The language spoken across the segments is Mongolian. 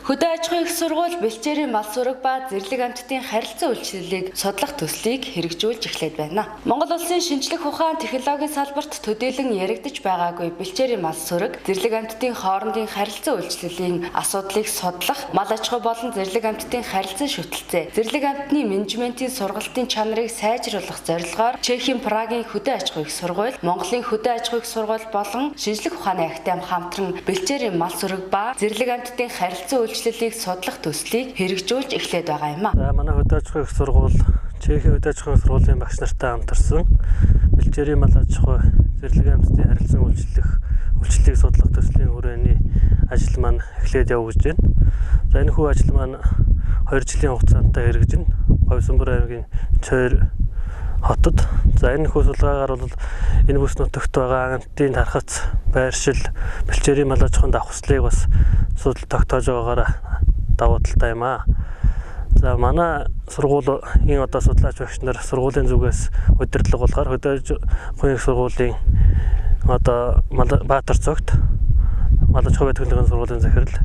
Хөдөө аж ахуйн их сургууль бэлчээрийн мал сүрэг ба зэрлэг амьтдын харилцан үйлчлэлийг судлах төслийг хэрэгжүүлж эхлээд байна. Монгол улсын шинжлэх ухаан технологийн салбарт төдийлөн яригдж байгаагүй бэлчээрийн мал сүрэг, зэрлэг амьтдын хоорондын харилцан үйлчлэлийн асуудлыг судлах, мал аж ахуй болон зэрлэг амьтдын харилцан шүтэлцээ, зэрлэг амьтны менежментийн сургалтын чанарыг сайжруулах зорилгоор Чехийн Прагийн хөдөө аж ахуйн их сургууль, Монголын хөдөө аж ахуйн их сургууль болон шинжлэх ухааны академи хамтран бэлчээрийн мал сүрэг ба зэрлэг амьтдын харилцан үйлчлэлийг судлах төслийг хэрэгжүүлж эхлээд байгаа юм а. За манай хөдөө аж ахуйн их сургууль, Чехийн хөдөө аж ахуйн сургуулийн багш нартай хамтарсан бэлчээрийн мал аж ахуй, зэрлэг амьтдын харилцан үйлчлэлийг судлах төслийн хүрээний ажил маань эхлээд явж байна. За энэ хүү ажил маань 2 жилийн хугацаантай хэрэгжинэ. Говьсөнбөр аймгийн Цойр хотод. За энэ хүү судалгаагаар бол энэ бүс нутагт байгаа амьтдын тархац, байршил, бэлчээрийн мал аж ахуйн давхцлыг бас судал тогтоож байгаагаар давуу талтай юм аа. За манай сургуулийн одоо судлаач багш нар сургуулийн зүгээс удирдлага болохоор хөдөө аж ахуйн сургуулийн одоо Баатар цогт мал аж ахуйн техникийн сургуулийн захирал.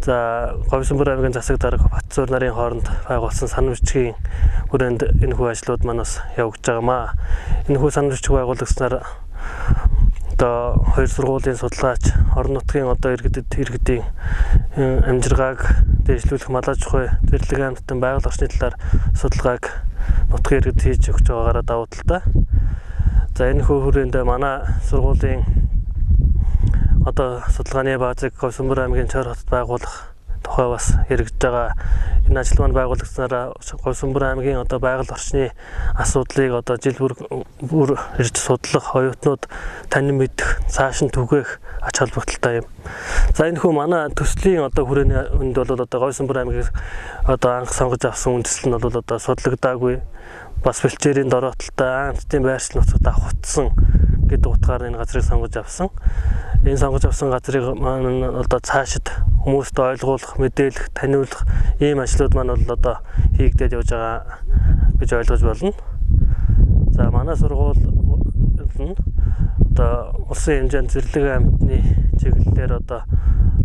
За Говьсөнбөр аймгийн засаг дарга Батцуур нарын хооронд байгуулсан санам бичгийн хүрээнд энэ хүү ажлууд манаас явагдаж байгаамаа. Энэ хүү санам бичиг байгуулагчнаар одоо хоёр сургуулийн судлаач, орон нутгийн одоо иргэдийн амжиргааг дэвшлүүлэх мал аж ахуй, зэрлэг амьтдын байгаль орчны талаар судалгааг нутгийн иргэд хийж өгч байгаагаараа давуу талтай. За энэ хүү хүрээнд манай сургуулийн одоо судалгааны баазыг Говьсөнбөр аймгийн Цойр хотод байгуулах тухай бас хэрэгжиж байгаа. Энэ ажил маань байгуулагчнаараа Говьсөнбөр аймгийн одоо байгаль орчны асуудлыг одоо жил бүр ирж судлах, оюутнууд танин мэдэх, цааш нь түгээх ач холбогдолтой юм. За энэ хүү манай төслийн одоо хүрээний үнд бол одоо Говьсөнбөр аймгийг одоо анх сонгож авсан үндэслэл нь бол одоо судлагдаагүй, бас бэлчээрийн дороотолтой амьтдын байршил нутагт давхцсан гэдэг утгаар энэ газрыг сонгож авсан. Энэ сонгож авсан газрыг маань одоо цаашид хүмүүст ойлгуулах, мэдээлэх, таниулах ийм ажлууд маань бол одоо хийгдээд явж байгаа гэж ойлгож болно. За манай сургууль нь одоо улсын хэмжээнд зэрлэг амьтны чиглэлээр одоо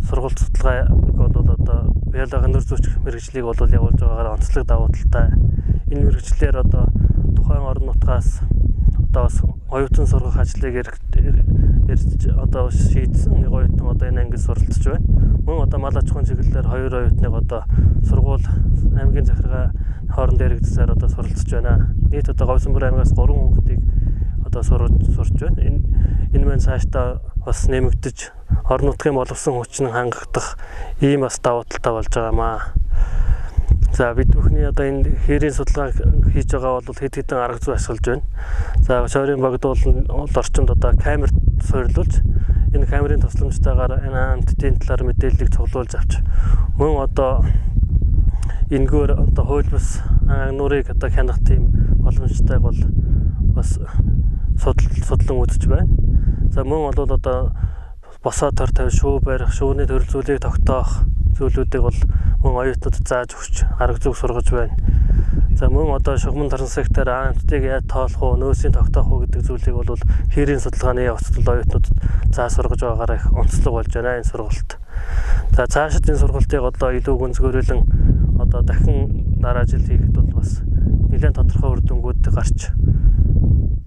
сургууль судалгааг бол одоо биологийн нэр зүйч мэргэжлийг бол явуулж байгаагаар онцлог давуу талтай. Энэ мэргэжлэр одоо тухайн орон нутгаас одоо бас оюутан сургах ажлыг одоо шийдсэн нэг оюутан одоо энэ ангид суралцж байна. Мөн одоо мал аж ахуйн чиглэлээр 2 оюутныг одоо сургууль аймгийн захиргаа хооронд яригдсаар одоо суралцж байна. Нийт одоо Говьсөнбөр аймгаас 3 хүүхдийг одоо сурж байна. Энэ маань цаашдаа бас нэмэгдэж орон нутгийн боловсон хүчин хангагдах ийм бас давуу талтай болж байгаамаа. За бид бүхний одоо энэ хэрийн судалгаа хийж байгаа бол хэд хэдэн арга зүй ашиглаж байна. За Цойрын богд бол орчимд одоо камер суйрлуулж энэ камерын тусламжтайгаар энэ амьтдын талаар мэдээллийг цуглуулж авч мөн одоо энэгээр одоо хууль бус агнуурыг одоо хянах тийм боломжтойг бол бас судлан үзэж байна. За мөн бол одоо босоо төр тавь шүүх барих, шүүний төрөл зүйлийг тогтоох зүйлүүдийг бол мөн оюутнуудад зааж өгч арга зүйг сургаж байна. За мөн одоо шугамн транспортоор амьтдыг яаж тоолох уу, нөөцийн тогтоох уу гэдэг зүйлийг бол хэрийн судалгааны явцдад оюутнуудад заа сургаж байгаагаараа их онцлог болж байна энэ сургалт. За цаашид энэ сургалтыг одоо илүү гүнзгийрүүлэн одоо дахин дараа жил хийхэд бол бас нэлээд тодорхой үр дүнгууд гарч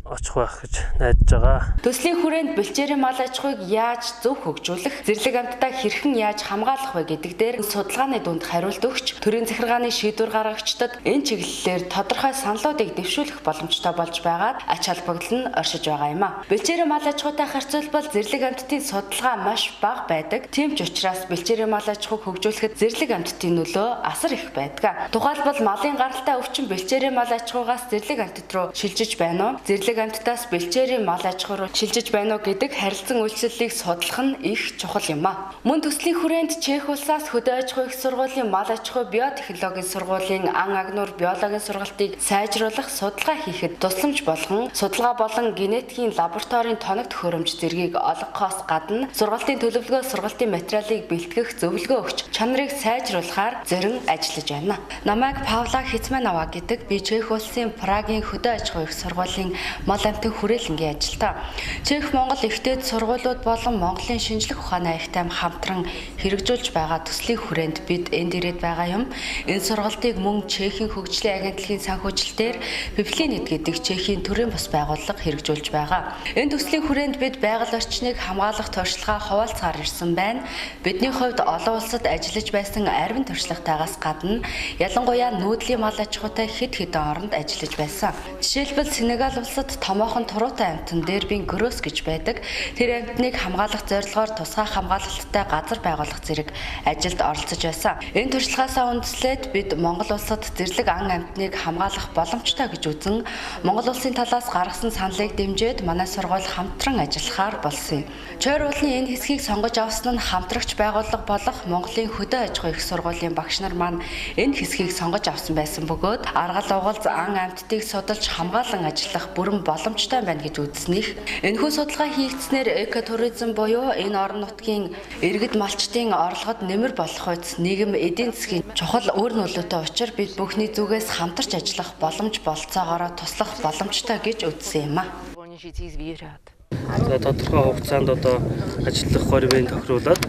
очих байх гэж найдаж байгаа. Төслийн хүрээнд бэлчээрийн мал аж ахуйг яаж зөв хөгжүүлэх, зэрлэг амьтдаа хэрхэн яаж хамгаалах вэ гэдэг дээр судалгааны дүнд хариулт өгч, төрийн захиргааны шийдвэр гаргагчдад энэ чиглэлээр тодорхой саналуудыг дэвшүүлэх боломжтой болж байгаад ач холбогдол нь оршиж байгаа юм а. Бэлчээрийн мал аж ахуйтай харьцуулбал зэрлэг амьтдын судалгаа маш бага байдаг. Тийм ч учраас бэлчээрийн мал аж ахуйг хөгжүүлэхэд зэрлэг амьтдын нөлөө асар их байдаг. Тухайлбал малын гаралтай өвчин бэлчээрийн мал аж ахуйгаас зэрлэг амьтад руу шилжиж байна уу? Зэрлэг амьтдаас бэлчээрийн мал аж ахуй руу шилжиж байна уу гэдэг харилцан үйлчлэлийг судлах нь их чухал юм а. Мөн төслийн хүрээнд Чех улсаас хөдөө аж ахуйн их сургуулийн мал аж ахуй биотехнологийн сургуулийн ан агнуур биологийн сургалтыг сайжруулах судалгаа хийхэд тусламж болгон судалгаа болон генетикийн лабораторийн тоног төхөөрөмж зэргийг олгохоос гадна сургалтын төлөвлөгөө, сургалтын материалыг бэлтгэх зөвлөгөө өгч чанарыг сайжруулахаар зорин ажиллаж байна. Намайг Павла Хизманова гэдэг би Чех улсын Прагийн хөдөө аж ахуйн их сургуулийн мал амьтан хүрээлэнгийн ажилтаа. Чех Монгол ихтэй сургуулиуд болон Монголын шинжлэх ухааны аягтай хамтран хэрэгжүүлж байгаа төслийн хүрээнд бид энд ирээд байгаа юм. Энэ сургалтыг мөн Чехийн хөгжлийн агентлагийн санхүүжилтээр Пеплинет гэдэг Чехийн төрийн бас байгууллага хэрэгжүүлж байгаа. Энэ төслийн хүрээнд бид байгаль орчныг хамгаалах туршлагаа хуваалцахаар ирсэн байна. Бидний хувьд олон улсад ажиллаж байсан арвин туршлагатайгаас гадна ялангуяа нүүдлийн мал аж ахуйтай хэд хэдэн оронд ажиллаж байсан. Жишээлбэл Сенегал улсад томоохон туруутай амьтан дербийн грос гэж байдаг. Тэр амьтныг хамгаалах зорилгоор тусгай хамгаалалттай газар байгуулах зэрэг ажилд оролцож байсан. Энэ туршлагаасаа үндэслээд бид Монгол улсад зэрлэг ан амьтныг хамгаалах боломжтой гэж үзэн Монгол улсын талаас гаргасан саналыг дэмжиж манай сургууль хамтран ажиллахаар болсон юм. Чойр уулын энэ хэсгийг сонгож авсан нь хамтрагч байгууллага болох Монголын хөдөө аж ахуй их сургуулийн багш нар маань энэ хэсгийг сонгож авсан байсан бөгөөд аргал угалз ан амьтдыг судалж хамгаалan ажиллах бүрэн боломжтой байна гэж үзснийх. Энэхүү судалгаа хийгдснээр экотуризм буюу энэ орон нутгийн иргэд малчдын орлогод нэмэр болох үед нийгэм эдийн засгийн чухал үр нөлөөтэй учраас бид бүхний зүгээс хамтарч ажиллах боломж болцоогоороо туслах боломжтой гэж үзсэн юм а. За тодорхой хугацаанд одоо ажиллах хорвын тохируулаад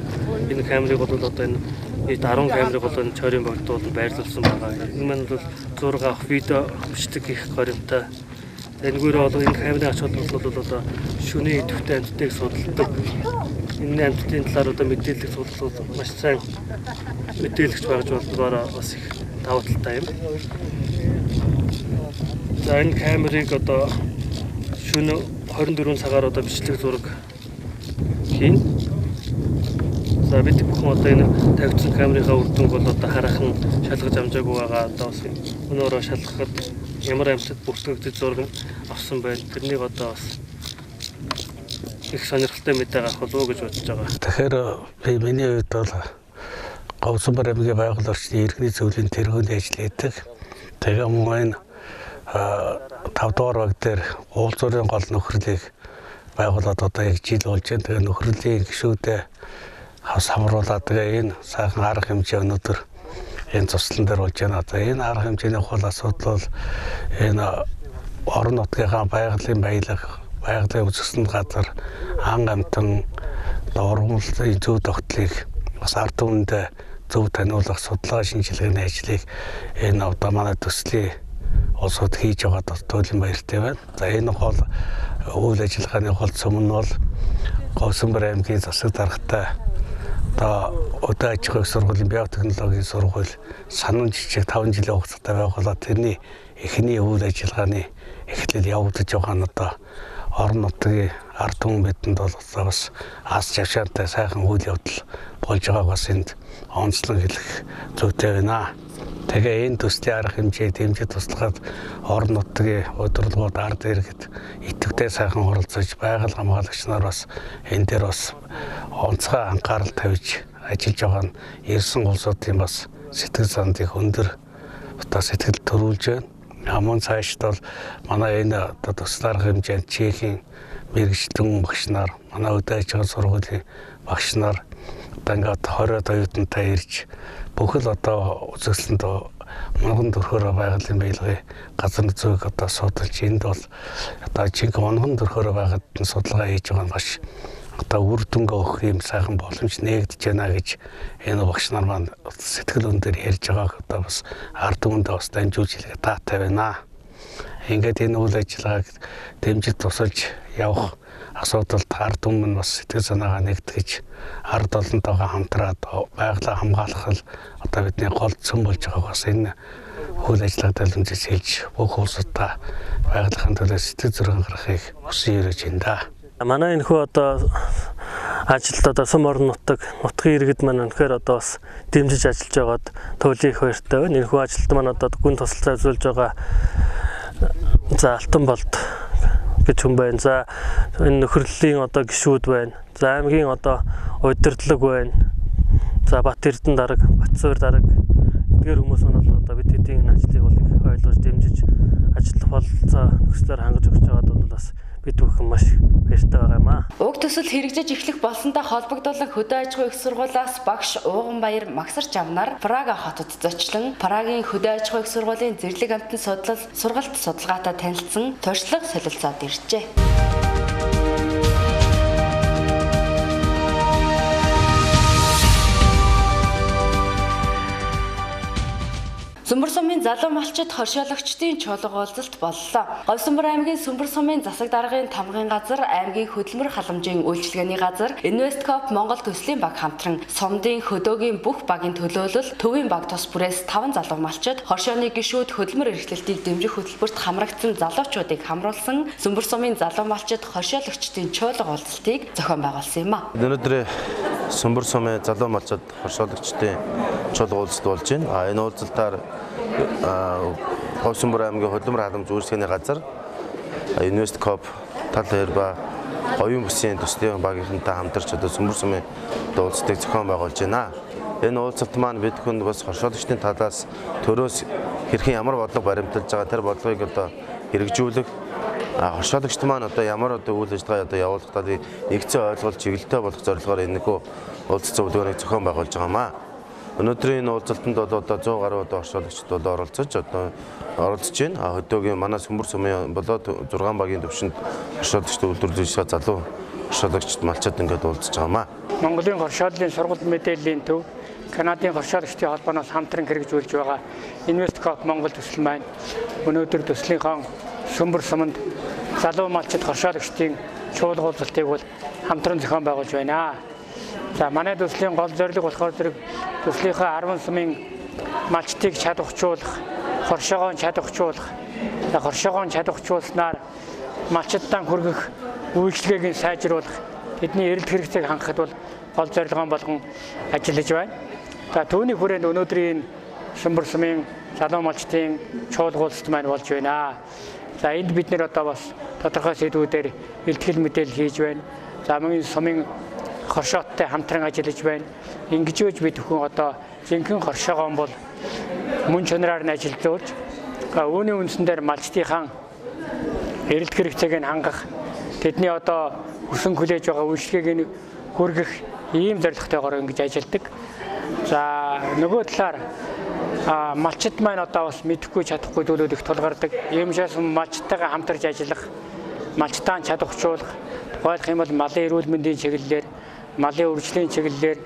энэ камерыг бол одоо энэ 10 камерыг бол энэ чойрын богдууд байрлуулсан байгаа. Энэ маань бол зураг авах, видео бичдэг их хоримтой. Энэгээр бол энэ камерын ач холбогдол бол одоо шөнийн идэвхтэй амьтдыг судалдаг. Энэ амьтдын талаар одоо мэдээлэл судалдаг маш сайн мэдээлэгч байгаж болдгоороо бас их давуу талтай юм. За энэ камерыг одоо шөнө 24 цагаар одоо бичлэг зураг хийн. За бид бүхэн одоо энэ тавьсан камерынхаа үр дүнг бол одоо хараахан шалгаж амжаагүй байгаа. Одоо бас өнөөрөө шалгахад ямар амьтад бүртгэгдэж зураг авсан байна. Тэрнийг одоо бас их сонирхолтой мэдээ гарах болов уу гэж бодож байгаа. Тэгэхээр би миний хувьд бол Говьсанбар аймгийн байгаль орчны иргэний зөвлөлийн тэргүүнд ажилладаг. Тэгээ мөн энэ 5 дугаар баг дээр уулзуурын гол нөхрөлийг байгуулад одоо яг жил болж байна. Тэгээ нөхрөлийн гишүүдээ хас хамруулаад тэгээ энэ сайхан арга хэмжээ өнөөдөр энэ цуслан дээр болж байна. Одоо энэ арга хэмжээний хол асуудал бол энэ орон нутгийнхаа байгалийн баялаг, байгалийн үзэсгэлэнт газар, ан амьтан, ургамлын зөв тогтлыг бас ард түмэнд зөв таниулах судалгаа шинжилгээний ажлыг энэ одоо манай төслийн улсууд хийж байгаад туйлын баяртай байна. За энэ гол үйл ажиллагааны гол цөм нь бол Говьсанбар аймгийн засаг даргатай одоо өдөө аж ахуйн сургуулийн биотехнологийн сургууль санам жижиг 5 жилийн хугацаатай байгуулаад тэрний эхний үйл ажиллагааны эхлэл явагдаж байгаа нь одоо орон нутгийн ард түмэн бидэнд бол бас ас жавшаантай сайхан үйл явдал болж байгааг бас энд онцлон хэлэх зүйтэй байна. Тэгээ энэ төслийн арга хэмжээ дэмжиж туслахад орон нутгийн удирдлагууд ард иргэд идэвхтэй сайхан оролцож байгаль хамгаалагч нар бас энэ дээр бас онцгой анхаарал тавьж ажиллаж байгаа нь ирсэн улсуудын бас сэтгэл санд их өндөр одоо сэтгэл төрүүлж байна. Мөн цаашд бол манай энэ одоо төслийн арга хэмжээнд Чехийн мэргэжлэн багш нар, манай өдөө аж ахуйн сургуулийн багш нар одоо ингээд 20-од оюутантай ирж бүхэл одоо үзэсгэлэнт манган төрхөөрөө байгалийн баялагын газар зүйг одоо судалж энд бол одоо жинхэнэ манган төрхөөрөө байгаад судалгаа хийж байгаа нь маш одоо үр дүнгээ өгөх юм сайхан боломж нээгдэж байна гэж энэ багш нар маань сэтгэл өндөр ярьж байгааг одоо бас ард түмэндээ бас дамжуулж хэлэх таатай байна. Ингээд энэ үйл ажиллагааг дэмжиж тусалж явах асуудалд ард түмэн бас сэтгэл санаагаа нэгтгэж ард олонтойгоо хамтраад байгалаа хамгаалах л одоо бидний гол цөм болж байгааг бас энэ үйл ажиллагаа төлөвлөж хэлж бүх улсуудаа байгалийн төлөө сэтгэл зүрэн гаргахыг хүсэн ерөөж байна да. Манай энэ хүү одоо ажилд одоо сум орон нутгийн иргэд маань үнэхээр одоо бас дэмжиж ажиллаж байгаад туйлын их баяртай байна. Энэ хүү ажилд маань одоо гүн тусалцаа үзүүлж байгаа за Алтанболд гэж хүн байна. За энэ нөхрөлийн одоо гишүүд байна. За аймгийн одоо удирдлага байна. За Бат Эрдэнэ дарга, Батсуур дарга эдгээр хүмүүс нь бол одоо бид хэдийн ажлыг бол их ойлгож дэмжиж ажиллах бололцоо нөхцлөөр хангаж өгч байгаад бол бас бид бүхэн маш баяртай байгаа юм аа. Уг төсөл хэрэгжиж эхлэх болсонтой холбогдуулан хөдөө аж ахуйн их сургуулиас багш Ууганбаяр Магсарч авнаар Прага хотод зочлон Прагийн хөдөө аж ахуйн их сургуулийн зэрлэг амтны сургалт судалгаатай танилцсан туршлага солилцоод иржээ. Сүмбэр сумын залуу малчид хоршоологчдын чуулга уулзалт боллоо. Говьсүмбэр аймгийн Сүмбэр сумын засаг даргын тамгын газар, аймгийн хөдөлмөр халамжийн үйлчилгээний газар, Инвесткоп Монгол төслийн баг хамтран сумдын хөдөөгийн бүх багийн төлөөлөл төвийн баг тус бүрээс 5 залуу малчид хоршооны гишүүд хөдөлмөр эрхлэлтийг дэмжих хөтөлбөрт хамрагдсан залуучуудыг хамруулсан Сүмбэр сумын залуу малчид хоршоологчдын чуулга уулзалтыг зохион байгуулсан юм а. Өнөөдөр Сүмбэр сумын залуу малчид хоршоологчдын чуулга уулзалт болж байна. Энэ уулзалтаар Говьсүмбэр аймгийн хөдөлмөр халамж үйлчилгээний газар, Инвесткоп тал хоёр ба оюун бүсийн төслийн багийнхантай хамтарч одоо Сүмбэр сумын уулзалтыг зохион байгуулж байна. Энэ уулзалт маань бид хүн бас хоршоологчдын талаас төрөөс хэрхэн ямар бодлого баримталж байгаа тэр бодлогыг одоо хэрэгжүүлэх, хоршоологчд маань одоо ямар одоо үйл ажиллагаа одоо явуулах талыг нэгцэн ойлголт чиглэлтэй болох зорилгоор энэхүү уулзалт зөвлөгөөнийг зохион байгуулж байгаа юм аа. Өнөөдрийн энэ уулзалтанд одоо 100 гаруй хоршоологчд оролцож байна. Хөдөөгийн манай Сүмбэр сумын болоод 6 багийн төвшөнд хоршоологчд үйлдвэрлэж байгаа залуу хоршоологчд малчид ингээд уулзж байгаа юм аа. Монголын хоршооллын сургалт мэдээллийн төв, Канадын хоршоологчдын холбооноос хамтран хэрэгжүүлж байгаа Инвесткоп Монгол төсөл маань өнөөдөр төслийнхаа Сүмбэр суманд залуу малчид хоршоологчдын чуулга уулзалтыг бол хамтран зохион байгуулж байна. За манай төслийн гол зорилго болохоор төслийнхаа 10 сумын малчдыг чадварчуулах, хоршоогоо чадварчуулах. Хоршоогоо чадварчуулснаар малчидтан хүргэх үйлчлэгийг сайжруулах, тэдний эрэлт хэрэгцээг хангахад бол гол зорилгоо болгон ажиллаж байна. Түүний хүрээнд өнөөдрийн Сүмбэр сумын залуу малчдын чуулга уулзалт маань болж байна. Энд бид нэр одоо бас тодорхой сэдвүүдээр илтгэл мэдээлэл хийж байна. Мөн сумын хоршооттой хамтран ажиллаж байна. Ингэж бид бүхэн одоо жинхэнэ хоршоогоо бол мөн чанараар нь ажиллаж, үүний үндсэн дээр малчдынхаа эрэлт хэрэгцээг нь хангах, тэдний одоо хүсэн хүлээж байгаа үйлчлэгийг хүргэх ийм зорилготойгоор ингэж ажилладаг. Нөгөө талаар малчид маань одоо бас мэдэхгүй чадахгүй зүйлүүд их тулгардаг. Иймээс малчдтайгаа хамтарч ажиллах, малчтаа чадварчуулах, тухайлх юм бол малын эрүүл мэндийн чиглэлээр, малын үржлийн чиглэлээр,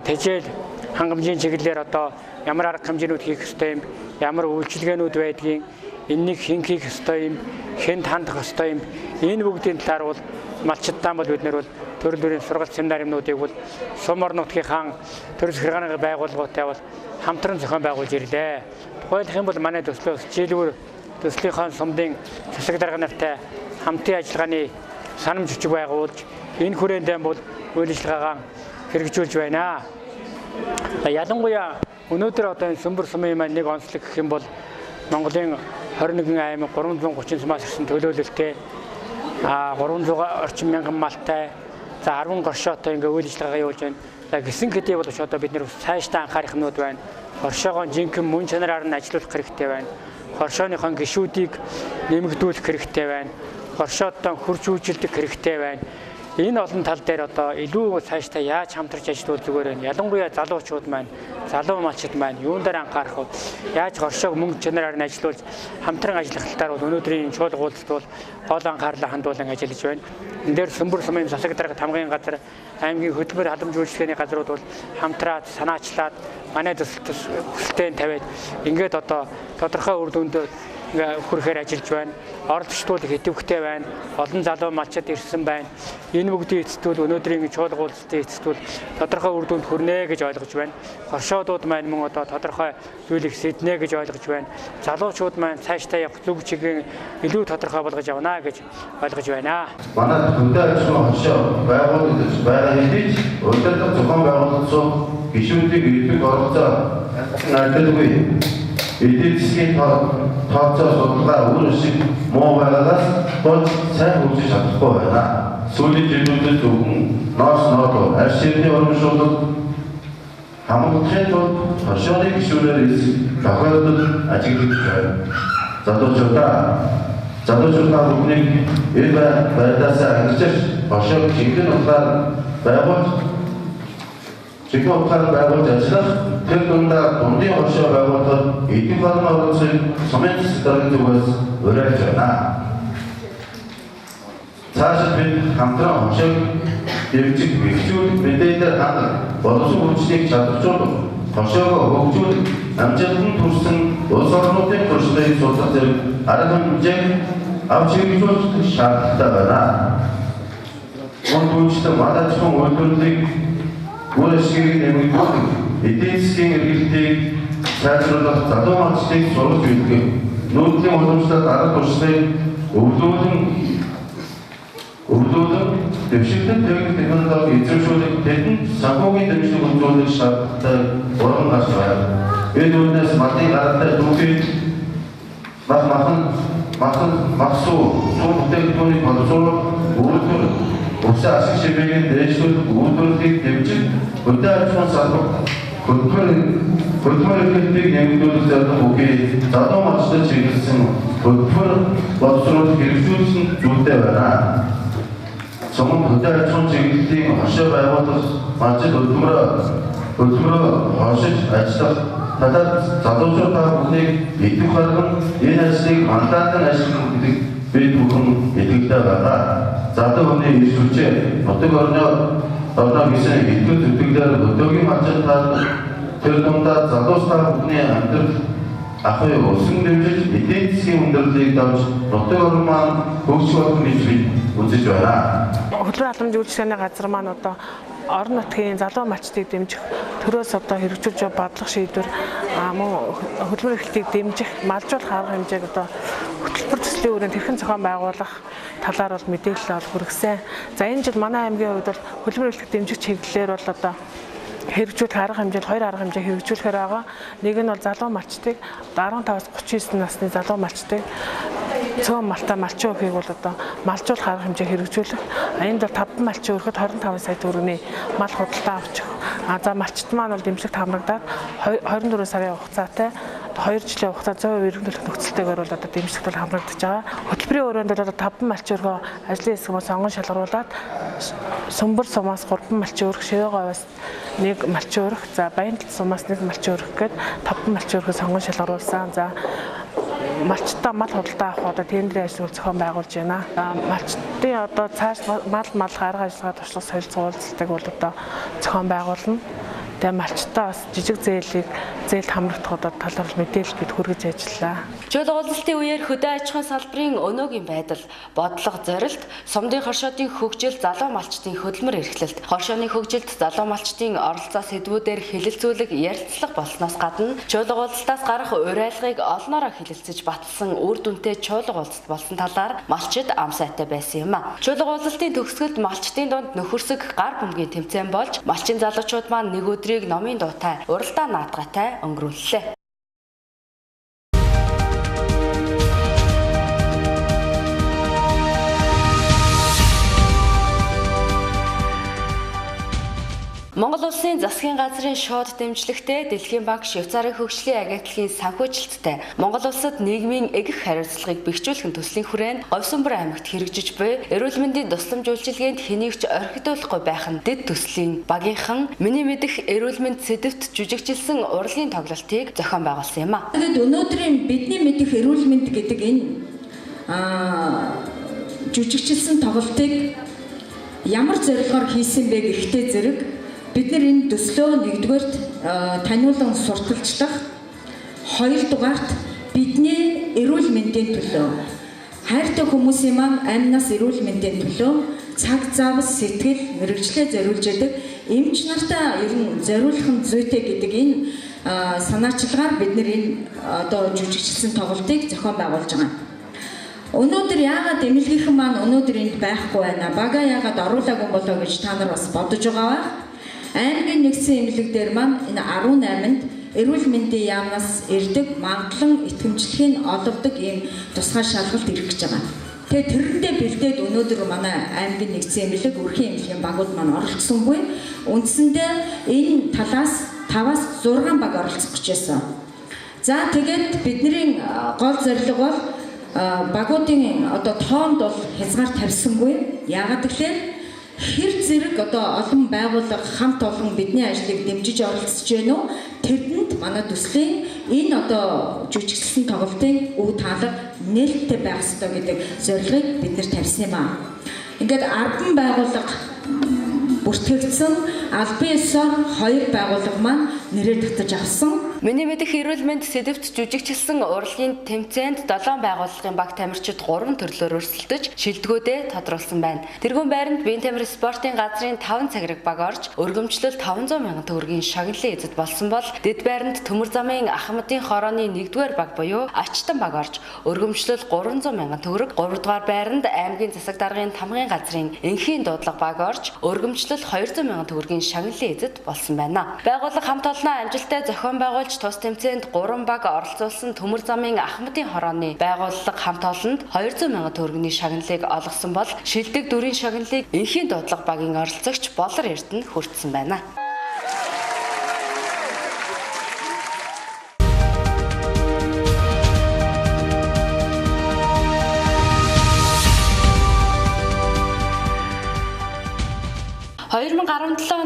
тэжээл хангамжийн чиглэлээр одоо ямар арга хэмжээнүүд хийх ёстой юм, ямар үйлчилгээнүүд байдгийг, энэнийг хэн хийх ёстой юм, хэнд хандах ёстой юм. Энэ бүгдийн талаар бол малчидтаа бол бид нэр бол төрөл бүрийн сургалт семинаруудыг бол сум орон нутгийнхаа төрөл захиргааны байгууллагуудтай бол хамтран зохион байгуулж ирлээ. Тухайлх юм бол манай төслөөс жилүүр төслийнхаа сумдын засаг дарга нартай хамтын ажиллагааны санамж хүчиг байгуулж энэ хүрээндээ бол үйл ажиллагаагаа хэрэгжүүлж байна. Ялангуяа өнөөдөр одоо энэ Сүмбэр сумын маань нэг онцлог гэх юм бол Монголын 21 аймаг 330 сумаас ирсэн төлөөлөлтэй 300 орчим мянган малтай 10 горшоотой ингээ үйл ажиллагаа явуулж байна. Гисэн хэдий бол одоо бид нэр цаашдаа анхаарах юмнууд байна. Хоршоогоо жинхэнэ мөн чанараар нь ажилуулах хэрэгтэй байна. Хоршооныхон гишүүдийг нэмэгдүүлэх хэрэгтэй байна. Хоршоодтой хурж үйлчилдэг хэрэгтэй байна. Энэ олон тал дээр одоо илүү цаашдаа яаж хамтарч ажиллах зүгээр вэ? Ялангуяа залуучууд маань, залуу малчид маань юун дээр анхаарах вэ? Яаж хоршоог мөнгө чанараар нь ажилуулж хамтран ажиллах талаар бол өнөөдрийн чуулга уулзалт бол гол анхаарлаа хандуулан ажиллаж байна. Энэ дээр Сүмбэр сумын засаг дарга тамгын газар, аймгийн хөдөлмөр халамж үйлчлэгээний газрууд бол хамтраад санаачлаад манай төсөлтөнд тавиад ингээд одоо тодорхой үр дүнд хүрэхээр ажиллаж байна. Оролцогчдууд хэдвэхтэй байна. Олон залуу малчид ирсэн байна. Энэ бүгдийн эцэстүүл өнөөдрийн чуулга уулзалтын эцэстүүл тодорхой үр дүнд хүрнэ гэж ойлгож байна. Хоршоодууд маань мөн одоо тодорхой зүйлийг сэднэ гэж ойлгож байна. Залуучууд маань цаашдаа явах зүг чиглэн илүү тодорхой болгож явна гэж ойлгож байна. Манай хөдөө аж ахуйн хоршоо байгуулагдаж байгаа хэдий ч удирдах зохион байгуулалтын гишүүдийг ирдэг оролцоо найдалгүй. Эдийн засгийн тооцоо судалгаа үр шиг муу байгаадаас болж сайн хөгжиж чадахгүй байна. Сүүлийн жилүүдэд зөвхөн ноос арширны урамшуулалт хамгаалахын тулд хоршооны гишүүнээр тохиолдол ажиглагдаж байна. Залуучуудаа залуучуудаа бүгнийг энэ байдлаас ангилж оршоо чиглэн утгаар байгуулж ажиллах тэр дундаа дундын оршоо байгуулахад эдийн засгийн оролцоог сумын даргын зүгээс уриалж байна. Цаашид бид хамтран оршоог дэмжих бэлчүүд мэдээлэл ханах боловсон хүчнийг чадваржуулах оршоогоо хөгжүүлэх амжилтанд хүрсэн улс орнуудын туршлагыг судлах зэрэг арга хэмжээг авч хэрэгжүүлэх шаардлагатай байна. Монголчууд манай зөвхөн үйлдвэрлэлийг үр ашгийг нэмэгдүүлэх, эдийн засгийн эргэлтийг сайжруулах, залуу малчдыг сургаж үлдэх, нүүдлийн уламжлалт арга туршлагыг өвлүүлэн дэвшигдэн техник технологи эзэмшүүлэх, тэдэнд санхүүгийн дэмжлэг үзүүлэх шаардлагатай уран гарч байна. Энэ үднээс малын гаралтай түүхийг махсуу бүтээгдэхүүнийг боловсруулах, үйлдвэр Угсаа ашиг шимээгийн дээшлүүлэх үйлдвэрлэлийг дэмжих, хөдөө аж ахуйн салбар хөдөлмөр эрхлэлтийг нэмэгдүүлэх зорилго үгүй залуу малчдад чиглэсэн хөдөлмөр боловсруулалт хэрэгжүүлсэн зүйлтэй байна. Сумын хөдөө аж ахуйн чиглэлийн оршоо байгуулах, малчид хөдөлмөрөө хоншиж ажиллах талаар залуучуудаа бүхнийг идэх харган энэ ажлыг мандатан ажиллах гэдэг бид бүхэн итгэлтэй байгаа. Залуу хүний эрх хүчээ нутаг орноо гэсэн итгэл зүтгэлээр өдөөгийн малчид тэр дундаа залуучдаа бүхний амьдрал ахуй өсөн дэмжиж эдийн засгийн өндөрлөлийг давж нутаг орн маань хөгжих болно гэж бид үзэж байна. Хөдөлмөр албан зөвлөлтийн газар маань одоо орон нутгийн залуу малчдыг дэмжих төрөөс одоо хэрэгжүүлж бодлого шийдвэр мөн хөдөлмөр эрхлэлтийг дэмжих, малжуулах арга хэмжээг одоо хөтөлбөр төслийн өрөөнд хэрхэн зохион байгуулах талаар бол мэдээлэл авах хүргэсэн. За энэ жил манай аймгийн хувьд бол хөдөлмөр эрхлэлт дэмжих чиглэлээр бол одоо хэрэгжүүлэх арга хэмжээнд хоёр арга хэмжээ хэрэгжүүлэхээр байгаа. Нэг нь бол залуу малчдыг 15-аас 39 насны залуу малчдыг цөөн малтай малчин өөхийг бол одоо малжуулах арга хэмжээ хэрэгжүүлэх. Энд бол 5 малчин өрөхөд 25 сая төгрөгийн мал худалдаа авчих. За малчт маань бол дэмжлэгт хамрагдаад 24 сарын хугацаатай 2 жилийн хугацаанд 100% эргэнүүлэх нөхцөлтэйгээр бол одоо дэмжлэгт бол хамрагдаж байгаа. Хөтөлбөрийн өрөөнд бол одоо 5 малчин өргөө ажлын хэсгээс сонгон шалгаруулад Сүмбэр сумаас 3 малчин өргөх, Шивэговоос 1 малчин өргөх, за Баянтал сумаас 1 малчин өргөх гээд 5 малчин өргөө сонгон шалгаруулсан. За малчтаа мал худалдаа авах одоо тендерийн ажлыг зохион байгуулж байна. Малчтын одоо цааш мал арга ажиллагаа туршлага солилцоо уулзалтыг бол одоо зохион байгуулна. Тэгээ малчтаа бас жижиг зээлд хамрагдах одоо талаар мэдээлэл бид хүргэж ажиллаа. Чуулга уулзалтын үеэр хөдөө аж ахуйн салбарын өнөөгийн байдал, бодлого, зорилт, сумдын хоршоодын хөгжил, залуу малчдын хөдөлмөр эрхлэлт, хоршооны хөгжилд залуу малчдын оролцоо сэдвүүдээр хэлэлцүүлэг, ярилцлага болсноос гадна чуулга уулзалтаас гарах уриалгыг олноороо хэлэлцэж батлсан үр дүнтэй чуулга уулзалт болсон талаар малчид ам сайтай байсан юм а. Чуулга уулзалтын төгсгөлд малчдын дунд нөхөрсөг гар бөмбөгийн тэмцээн болж, малчин залуучууд маань нэг өдрийг номын дуутай, уралдаан наадгаатай өнгөрүүллээ. Монгол улсын засгийн газрын шууд дэмжлэгтэй Дэлхийн банк, Швейцарын хөгжлийн агентлагийн санхүүжилттэй Монгол улсад нийгмийн эгэх хариуцлагыг бэхжүүлэх төслийн хүрээнд Говьсөнбөр аймагт хэрэгжиж буй эрүүл мэндийн тусламж үйлчилгээнд хэнийг ч орхидуулахгүй байх нь дэд төслийн багийнхан миний мэдих эрүүл мэнд сэдэвт жүжигчилсэн урлагийн тоглолтыг зохион байгуулсан юм а. Тэгэд өнөөдрийн бидний мэдих эрүүл мэнд гэдэг энэ жүжигчилсэн тоглолтыг ямар зорилгоор хийсэн бэ гэхтэй зэрэг бид нар энэ төслөө нэгдүгээрт таниулан сурталчлах, хоёрдугаарт бидний эрүүл мэндийн төлөө хайртай хүмүүсийн маань амнаас эрүүл мэндийн төлөө цаг зав сэтгэл мэрэгчлээ зориулж яадаг эмч нартаа ер нь зориулах нь зүйтэй гэдэг энэ санаачлагаар бид нар энэ одоо жүжигчилсэн тоглолтыг зохион байгуулж байгаа. Өнөөдөр яагаад эмнэлгийнхэн маань өнөөдөр энд байхгүй байна? Бага яагаад оруулаагүй болоо гэж та нар бас бодож байгаа ба? Аймгийн нэгдсэн эмнэлэг дээр маань энэ 18-нд эрүүл мэндийн яамнаас ирдэг магадлан итгэмжлэхийн оловдог ийм тусгай шалгалт ирэх гэж байгаа. Тэгээ тэрэндээ бэлдээд өнөөдөр манай аймгийн нэгдсэн эмнэлэг өрхийн эмнэлгийн багууд маань оролцсонгүй. Үндсэндээ энэ талаас 5-аас 6 баг оролцох гэж байсан. За тэгээд бидний гол зорилго бол багуудын одоо тоонд бол хязгаар тавьсангүй. Яагаад гэвэл хэр зэрэг одоо олон байгууллага хамт олон бидний ажлыг дэмжиж оролцож байна уу? Тэрэнд манай төслийн энэ одоо жүжигчлэн тоглолтын өв таалга нээлттэй байх ёстой гэдэг зорилгыг бид нэр тавьсан юм аа. Ингээд 10 байгууллага бүртгэгдсэн албан ёсоор 2 байгууллага маань нэрээр татаж авсан. Миний мэдих эрүүл мэнд сэдвт жүжигчилсэн урлагийн тэмцээнд 7 байгууллагын баг тамирчид 3 төрлөөр өрсөлдөж шилдэгүүдээ тодруулсан байна. Тэргүүн байранд биеийн тамир спортын газрын 5 цагираг баг орж өргөмжлөл 500 мянган төгрөгийн шагналын эзэд болсон бол дэд байранд Төмөр замын Ахмадын хорооны 1-р баг буюу Ачтан баг орж өргөмжлөл 300 мянган төгрөг, 3-р байранд аймгийн засаг даргын тамгын газрын Энхийн дуудлага баг орж өргөмжлөл 200 мянган төгрөгийн шагналын эзэд болсон байна. Байгууллага хамт олоноо амжилттай зохион байгуулж тус тэмцээнд 3 баг оролцуулсан Төмөр замын Ахмадын хорооны байгууллага хамт олонд 200 мянган төгрөгийн шагналыг олгосон бол шилдэг дүрийн шагналыг Энхийн дуудлага багийн оролцогч Болор Эрдэнэ хүртсэн байна.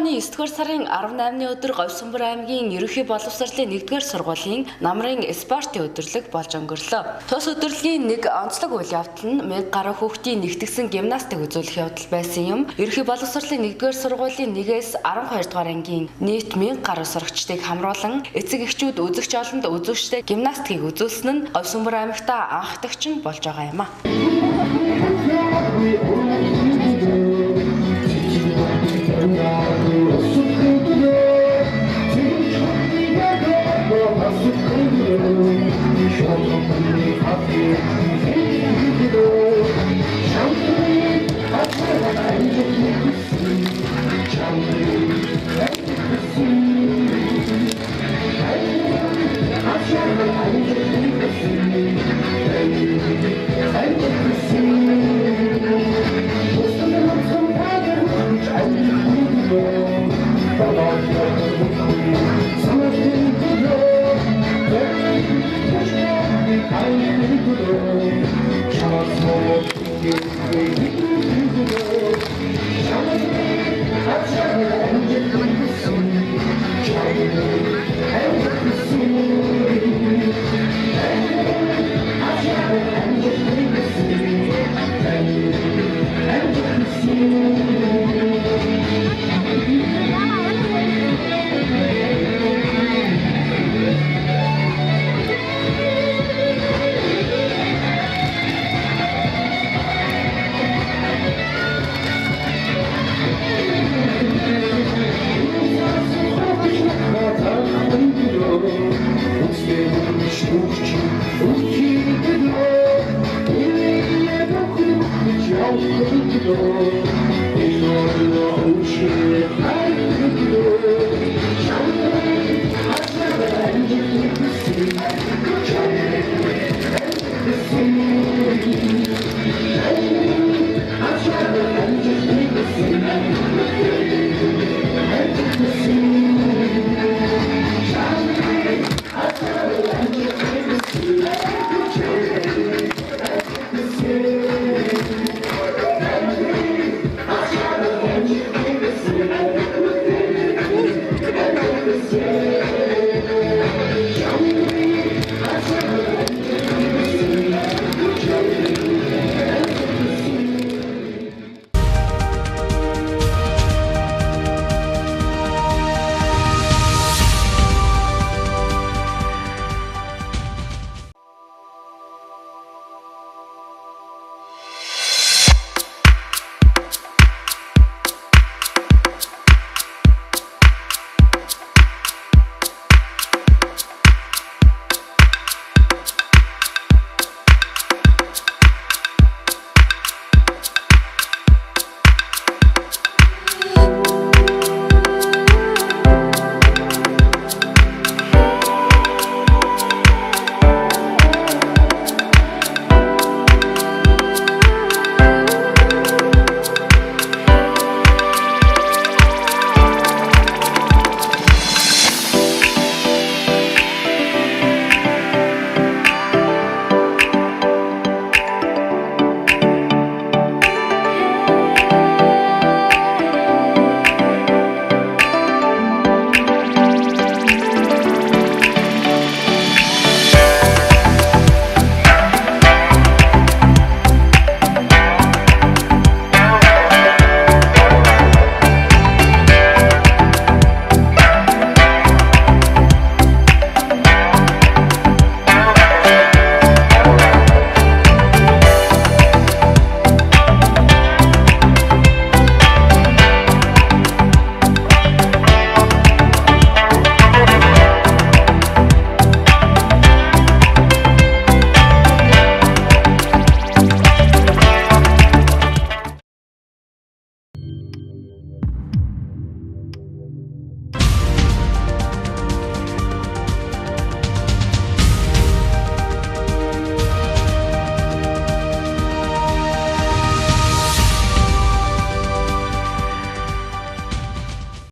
оны 9-р сарын 18-ны өдөр Говьсөнбөр аймгийн Ерөнхий боловсролын 1-р сургуулийн намрын спортын өдөрлөг болж өнгөрлөө. Тус өдөрлөгийн нэг онцлог үйл явдал нь 1000 гаруй хүүхдийн нэгтгэсэн гимнастик үзүүлэх явдал байсан юм. Ерөнхий боловсролын 1-р сургуулийн 1-ээс 12 дугаар ангийн нийт 1000 гаруй сурагчдыг хамруулан эцэг эхчүүд үзэгч олонд үзүүштэй гимнастикийг үзүүлсэн нь Говьсөнбөр аймагта анх дахин болж байгаа юм а. Yeah.